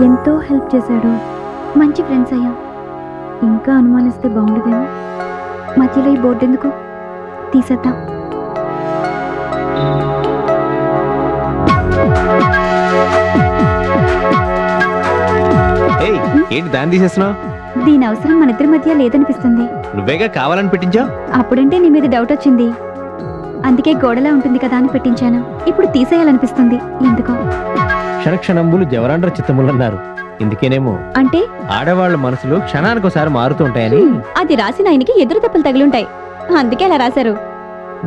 ఎంతో హెల్ప్ చేశాడు. మంచి ఫ్రెండ్స్ అయ్యాం. ఇంకా అనుమానిస్తే బాగుండదేమో. మధ్యలో ఈ బోర్డు ఎందుకు, తీసేద్దాం. ఏంటి దాన్ని తీసేస్తున్నావు? దీని అవసరం మన ఇద్దరి మధ్య లేదనిపిస్తుంది. నువ్వేగా కావాలని పెట్టించావు. అప్పుడంటే నీ మీద డౌట్ వచ్చింది, అందుకే గోడలా ఉంటుంది కదా అని పెట్టించాను. ఇప్పుడు తీసేయాలనిపిస్తుంది ఎందుకో. క్షణక్షణంబులు జవరాండ్ర చిత్తములు అన్నారు. ఇందుకేనేమో అంటే ఆడవాళ్ళ మనసులు క్షణానికోసారి మారుతూ ఉంటాయని. అది రాసిన ఆయనకి ఎదురు దెబ్బలు తగిలుంటాయి, అందుకే అలా రాశారు.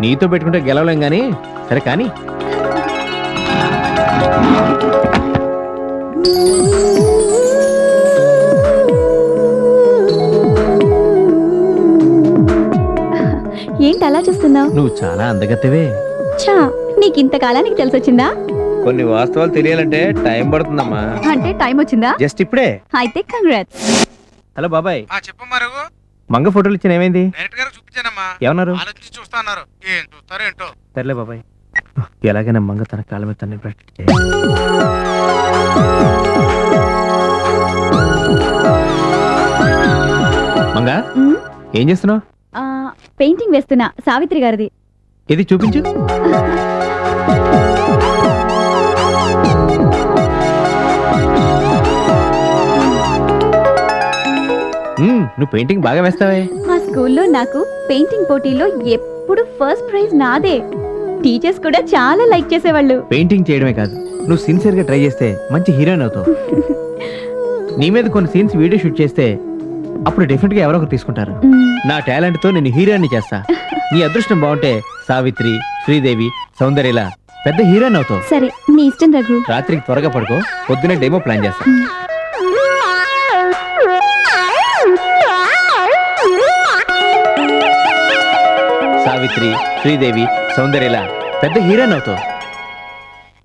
నీతో పెట్టుకుంటే గెలవలేం గాని సరే కానీ. ఏంటి అలా చూస్తున్నావు? నువ్వు చాలా అందగత్తెవే. ఛా, నీకింతకాలానికి తెలిసొచ్చిందా? కొన్ని వాస్తవాలు తెలియాలంటే టైం పడుతుందమ్మా. అంటే టైం వచ్చిందా? జస్ట్ ఇప్పుడే. అయితే కంగ్రాట్స్. హలో బాబాయ్. చెప్పమ్మా రఘు. మంగ ఫోటోలు ఇచ్చిన ఏమైంది? డైరెక్ట్ గారు చూపించానమ్మా. ఏమన్నారు? ఆలోచించి చూస్తా అన్నారు. ఏం చూస్తారో ఏంటో. సర్లే బాబాయ్. ఎలాగైనా మంగ తన కాళ్ళ మీద తన్ని ప్రాక్టీస్ మంగ, ఏం చేస్తున్నావు? పెయింటింగ్ వేస్తున్నా, సావిత్రి గారిది. ఇది చూపించు. నువ్వు పెయింటింగ్ బాగా వేస్తావే. మా స్కూల్లో నాకు పెయింటింగ్ పోటీలో ఎప్పుడు ఫస్ట్ ప్రైజ్ నాదే. టీచర్స్ కూడా చాలా లైక్ చేసేవాళ్ళు. పెయింటింగ్ చేయడమే కాదు, నువ్వు సిన్సియర్ గా ట్రై చేస్తే మంచి హీరోయిన్ అవుతావు. నీ మీద కొన్ని సీన్స్ వీడియో షూట్ చేస్తే అప్పుడు డెఫినెట్ గా ఎవరో ఒకరు తీసుకుంటారు. నా టాలెంట్ తో నేను హీరోయిన్ చేస్తా. నీ అదృష్టం బాగుంటే సావిత్రి, శ్రీదేవి, సౌందర్యలా పెద్ద హీరోయిన్ అవుతావు. సరే, నీ ఇష్టం రఘు. రాత్రికి త్వరగా పడుకో, పొద్దునే డెమో ప్లాన్ చేస్తా. సావిత్రి, శ్రీదేవి, సౌందర్యలా పెద్ద హీరోయిన్ అవుతావు.